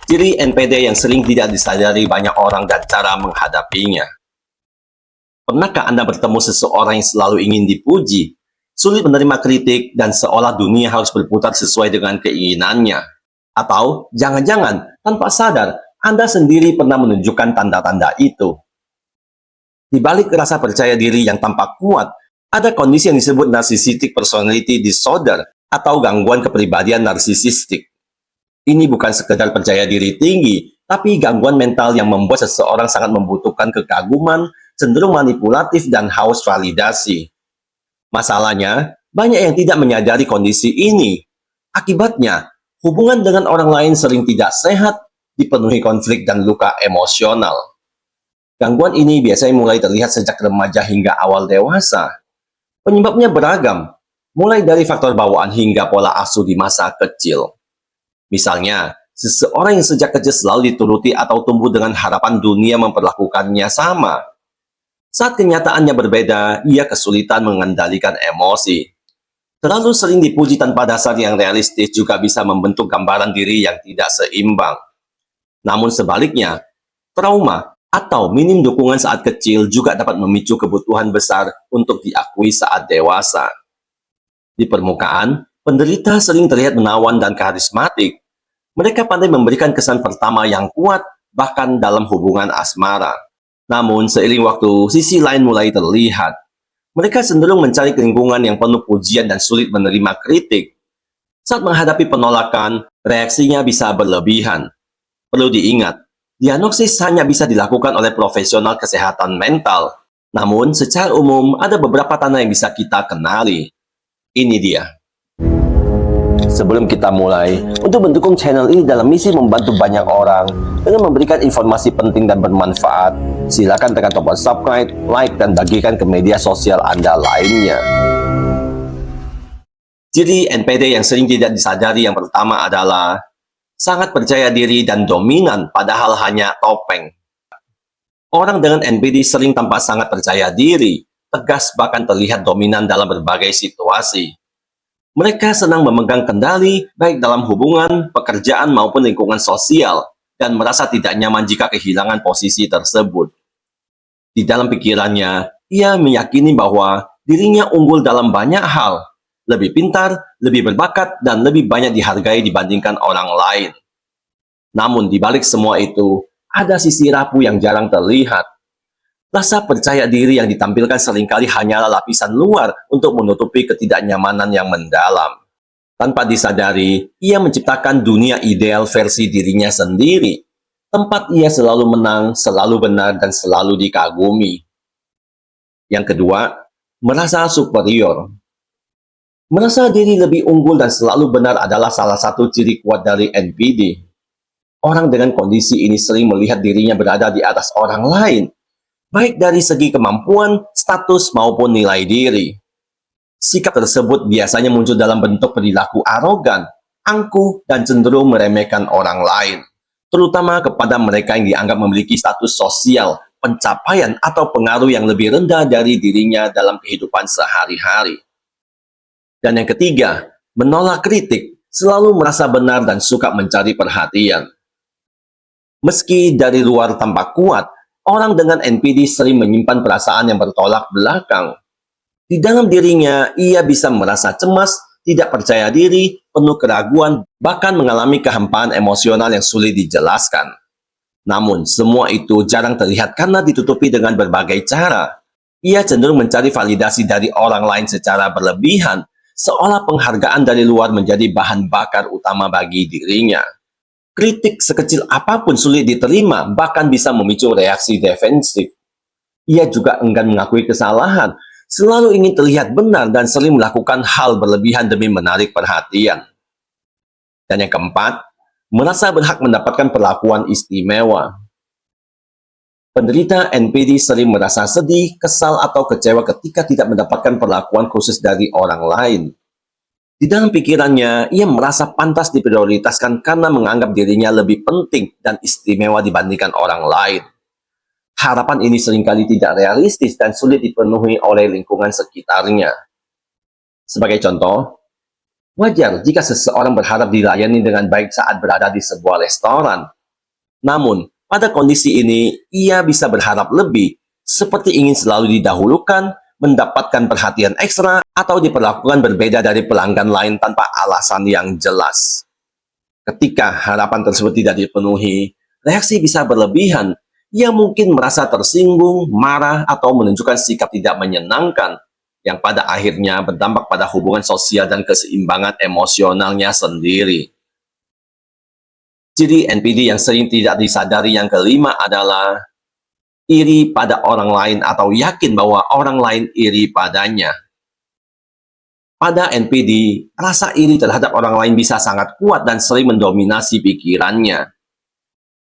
Ciri NPD yang sering tidak disadari banyak orang dan cara menghadapinya. Pernahkah Anda bertemu seseorang yang selalu ingin dipuji, sulit menerima kritik, dan seolah dunia harus berputar sesuai dengan keinginannya? Atau jangan-jangan tanpa sadar, Anda sendiri pernah menunjukkan tanda-tanda itu? Di balik rasa percaya diri yang tampak kuat, ada kondisi yang disebut narcissistic personality disorder atau gangguan kepribadian narsisistik. Ini bukan sekedar percaya diri tinggi, tapi gangguan mental yang membuat seseorang sangat membutuhkan kekaguman, cenderung manipulatif, dan haus validasi. Masalahnya, banyak yang tidak menyadari kondisi ini. Akibatnya, hubungan dengan orang lain sering tidak sehat, dipenuhi konflik dan luka emosional. Gangguan ini biasanya mulai terlihat sejak remaja hingga awal dewasa. Penyebabnya beragam, mulai dari faktor bawaan hingga pola asuh di masa kecil. Misalnya, seseorang yang sejak kecil selalu dituruti atau tumbuh dengan harapan dunia memperlakukannya sama. Saat kenyataannya berbeda, ia kesulitan mengendalikan emosi. Terlalu sering dipuji tanpa dasar yang realistis juga bisa membentuk gambaran diri yang tidak seimbang. Namun sebaliknya, trauma atau minim dukungan saat kecil juga dapat memicu kebutuhan besar untuk diakui saat dewasa. Di permukaan, penderita sering terlihat menawan dan karismatik. Mereka pandai memberikan kesan pertama yang kuat, bahkan dalam hubungan asmara. Namun, seiring waktu, sisi lain mulai terlihat. Mereka cenderung mencari lingkungan yang penuh pujian dan sulit menerima kritik. Saat menghadapi penolakan, reaksinya bisa berlebihan. Perlu diingat, diagnosis hanya bisa dilakukan oleh profesional kesehatan mental. Namun, secara umum, ada beberapa tanda yang bisa kita kenali. Ini dia. Sebelum kita mulai, untuk mendukung channel ini dalam misi membantu banyak orang dengan memberikan informasi penting dan bermanfaat, silakan tekan tombol subscribe, like, dan bagikan ke media sosial Anda lainnya. Ciri NPD yang sering tidak disadari yang pertama adalah sangat percaya diri dan dominan padahal hanya topeng. Orang dengan NPD sering tampak sangat percaya diri, tegas bahkan terlihat dominan dalam berbagai situasi. Mereka senang memegang kendali, baik dalam hubungan, pekerjaan, maupun lingkungan sosial, dan merasa tidak nyaman jika kehilangan posisi tersebut. Di dalam pikirannya, ia meyakini bahwa dirinya unggul dalam banyak hal, lebih pintar, lebih berbakat, dan lebih banyak dihargai dibandingkan orang lain. Namun, di balik semua itu, ada sisi rapuh yang jarang terlihat. Rasa percaya diri yang ditampilkan seringkali hanyalah lapisan luar untuk menutupi ketidaknyamanan yang mendalam. Tanpa disadari, ia menciptakan dunia ideal versi dirinya sendiri. Tempat ia selalu menang, selalu benar, dan selalu dikagumi. Yang kedua, merasa superior. Merasa diri lebih unggul dan selalu benar adalah salah satu ciri kuat dari NPD. Orang dengan kondisi ini sering melihat dirinya berada di atas orang lain, baik dari segi kemampuan, status, maupun nilai diri. Sikap tersebut biasanya muncul dalam bentuk perilaku arogan, angkuh, dan cenderung meremehkan orang lain, terutama kepada mereka yang dianggap memiliki status sosial, pencapaian, atau pengaruh yang lebih rendah dari dirinya dalam kehidupan sehari-hari. Dan yang ketiga, menolak kritik, selalu merasa benar dan suka mencari perhatian. Meski dari luar tampak kuat, orang dengan NPD sering menyimpan perasaan yang bertolak belakang. Di dalam dirinya, ia bisa merasa cemas, tidak percaya diri, penuh keraguan, bahkan mengalami kehampaan emosional yang sulit dijelaskan. Namun, semua itu jarang terlihat karena ditutupi dengan berbagai cara. Ia cenderung mencari validasi dari orang lain secara berlebihan, seolah penghargaan dari luar menjadi bahan bakar utama bagi dirinya. Kritik sekecil apapun sulit diterima, bahkan bisa memicu reaksi defensif. Ia juga enggan mengakui kesalahan, selalu ingin terlihat benar dan sering melakukan hal berlebihan demi menarik perhatian. Dan yang keempat, merasa berhak mendapatkan perlakuan istimewa. Penderita NPD sering merasa sedih, kesal, atau kecewa ketika tidak mendapatkan perlakuan khusus dari orang lain. Di dalam pikirannya, ia merasa pantas diprioritaskan karena menganggap dirinya lebih penting dan istimewa dibandingkan orang lain. Harapan ini seringkali tidak realistis dan sulit dipenuhi oleh lingkungan sekitarnya. Sebagai contoh, wajar jika seseorang berharap dilayani dengan baik saat berada di sebuah restoran, Namun, pada kondisi ini, ia bisa berharap lebih, seperti ingin selalu didahulukan, mendapatkan perhatian ekstra, atau diperlakukan berbeda dari pelanggan lain tanpa alasan yang jelas. Ketika harapan tersebut tidak dipenuhi, reaksi bisa berlebihan. Ia mungkin merasa tersinggung, marah, atau menunjukkan sikap tidak menyenangkan, yang pada akhirnya berdampak pada hubungan sosial dan keseimbangan emosionalnya sendiri. Ciri NPD yang sering tidak disadari yang kelima adalah iri pada orang lain atau yakin bahwa orang lain iri padanya. Pada NPD, rasa iri terhadap orang lain bisa sangat kuat dan sering mendominasi pikirannya.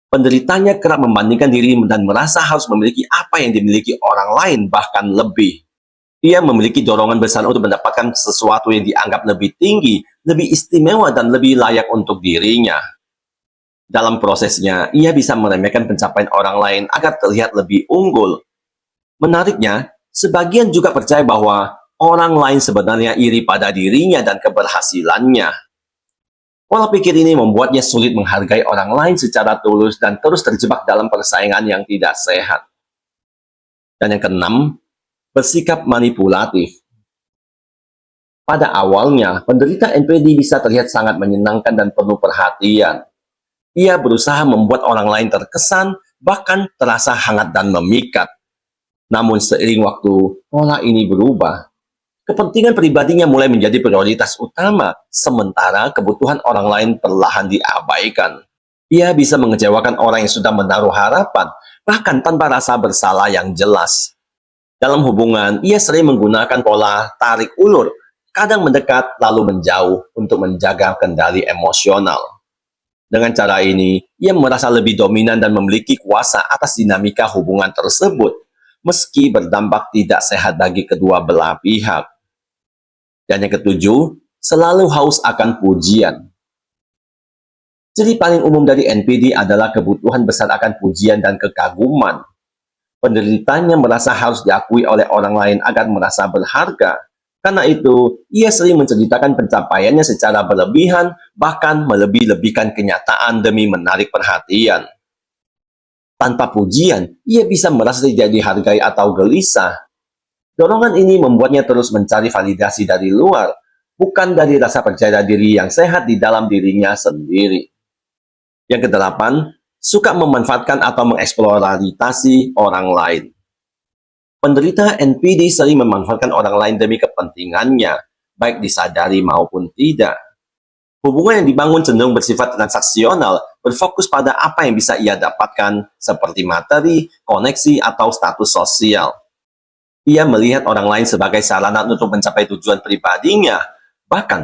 Penderitanya kerap membandingkan diri dan merasa harus memiliki apa yang dimiliki orang lain, bahkan lebih. Ia memiliki dorongan besar untuk mendapatkan sesuatu yang dianggap lebih tinggi, lebih istimewa, dan lebih layak untuk dirinya. Dalam prosesnya, ia bisa meremehkan pencapaian orang lain agar terlihat lebih unggul. Menariknya, sebagian juga percaya bahwa orang lain sebenarnya iri pada dirinya dan keberhasilannya. Pola pikir ini membuatnya sulit menghargai orang lain secara tulus dan terus terjebak dalam persaingan yang tidak sehat. Dan yang keenam, bersikap manipulatif. Pada awalnya, penderita NPD bisa terlihat sangat menyenangkan dan penuh perhatian. Ia berusaha membuat orang lain terkesan, bahkan terasa hangat dan memikat. Namun seiring waktu, pola ini berubah. Kepentingan pribadinya mulai menjadi prioritas utama, sementara kebutuhan orang lain perlahan diabaikan. Ia bisa mengecewakan orang yang sudah menaruh harapan, bahkan tanpa rasa bersalah yang jelas. Dalam hubungan, ia sering menggunakan pola tarik ulur, kadang mendekat lalu menjauh untuk menjaga kendali emosional. Dengan cara ini, ia merasa lebih dominan dan memiliki kuasa atas dinamika hubungan tersebut, meski berdampak tidak sehat bagi kedua belah pihak. Dan yang ketujuh, selalu haus akan pujian. Ciri paling umum dari NPD adalah kebutuhan besar akan pujian dan kekaguman. Penderitanya merasa harus diakui oleh orang lain agar merasa berharga. Karena itu, ia sering menceritakan pencapaiannya secara berlebihan, bahkan melebih-lebihkan kenyataan demi menarik perhatian. Tanpa pujian, ia bisa merasa tidak dihargai atau gelisah. Dorongan ini membuatnya terus mencari validasi dari luar, bukan dari rasa percaya diri yang sehat di dalam dirinya sendiri. Yang kedelapan, suka memanfaatkan atau mengeksploitasi orang lain. Penderita NPD sering memanfaatkan orang lain demi kepentingannya, baik disadari maupun tidak. Hubungan yang dibangun cenderung bersifat transaksional, berfokus pada apa yang bisa ia dapatkan, seperti materi, koneksi, atau status sosial. Ia melihat orang lain sebagai sarana untuk mencapai tujuan pribadinya. Bahkan,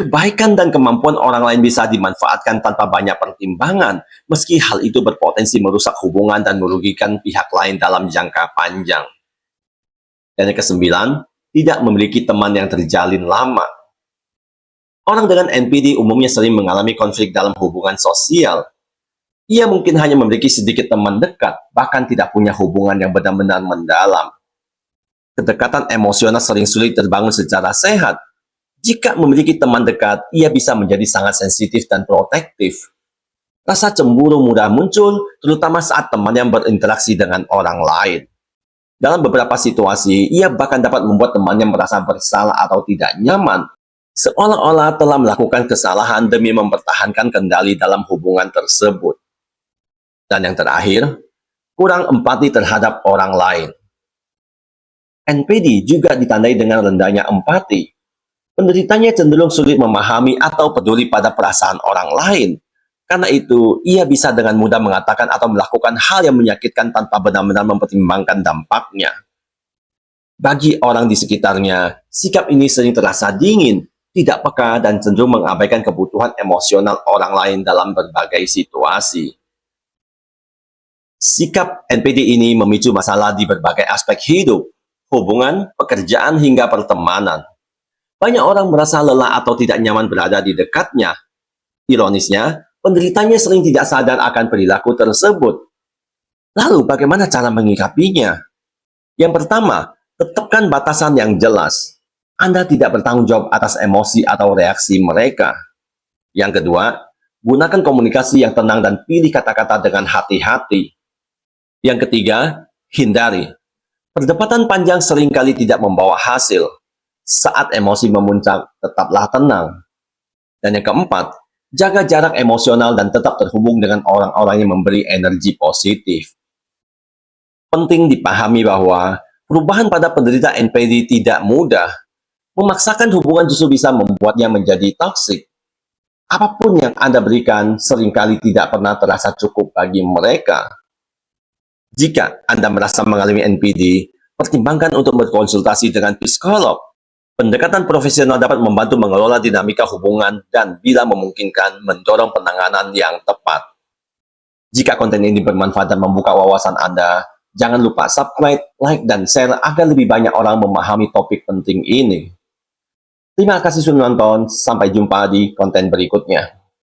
kebaikan dan kemampuan orang lain bisa dimanfaatkan tanpa banyak pertimbangan, meski hal itu berpotensi merusak hubungan dan merugikan pihak lain dalam jangka panjang. Dan yang kesembilan, tidak memiliki teman yang terjalin lama. Orang dengan NPD umumnya sering mengalami konflik dalam hubungan sosial. Ia mungkin hanya memiliki sedikit teman dekat, bahkan tidak punya hubungan yang benar-benar mendalam. Kedekatan emosional sering sulit terbangun secara sehat. Jika memiliki teman dekat, ia bisa menjadi sangat sensitif dan protektif. Rasa cemburu mudah muncul, terutama saat teman yang berinteraksi dengan orang lain. Dalam beberapa situasi, ia bahkan dapat membuat temannya merasa bersalah atau tidak nyaman, seolah-olah telah melakukan kesalahan demi mempertahankan kendali dalam hubungan tersebut. Dan yang terakhir, kurang empati terhadap orang lain. NPD juga ditandai dengan rendahnya empati. Penderitanya cenderung sulit memahami atau peduli pada perasaan orang lain. Karena itu, ia bisa dengan mudah mengatakan atau melakukan hal yang menyakitkan tanpa benar-benar mempertimbangkan dampaknya. Bagi orang di sekitarnya, sikap ini sering terasa dingin, tidak peka, dan cenderung mengabaikan kebutuhan emosional orang lain dalam berbagai situasi. Sikap NPD ini memicu masalah di berbagai aspek hidup, hubungan, pekerjaan, hingga pertemanan. Banyak orang merasa lelah atau tidak nyaman berada di dekatnya. Ironisnya, penderitanya sering tidak sadar akan perilaku tersebut. Lalu, bagaimana cara menyikapinya? Yang pertama, tetapkan batasan yang jelas. Anda tidak bertanggung jawab atas emosi atau reaksi mereka. Yang kedua, Gunakan komunikasi yang tenang dan pilih kata-kata dengan hati-hati. Yang ketiga, hindari. Perdebatan panjang seringkali tidak membawa hasil. Saat emosi memuncak, tetaplah tenang. Dan yang keempat, jaga jarak emosional dan tetap terhubung dengan orang-orang yang memberi energi positif. Penting dipahami bahwa perubahan pada penderita NPD tidak mudah. Memaksakan hubungan justru bisa membuatnya menjadi toksik. Apapun yang Anda berikan seringkali tidak pernah terasa cukup bagi mereka. Jika Anda merasa mengalami NPD, pertimbangkan untuk berkonsultasi dengan psikolog. Pendekatan profesional dapat membantu mengelola dinamika hubungan dan bila memungkinkan mendorong penanganan yang tepat. Jika konten ini bermanfaat dan membuka wawasan Anda, jangan lupa subscribe, like, dan share agar lebih banyak orang memahami topik penting ini. Terima kasih sudah menonton, sampai jumpa di konten berikutnya.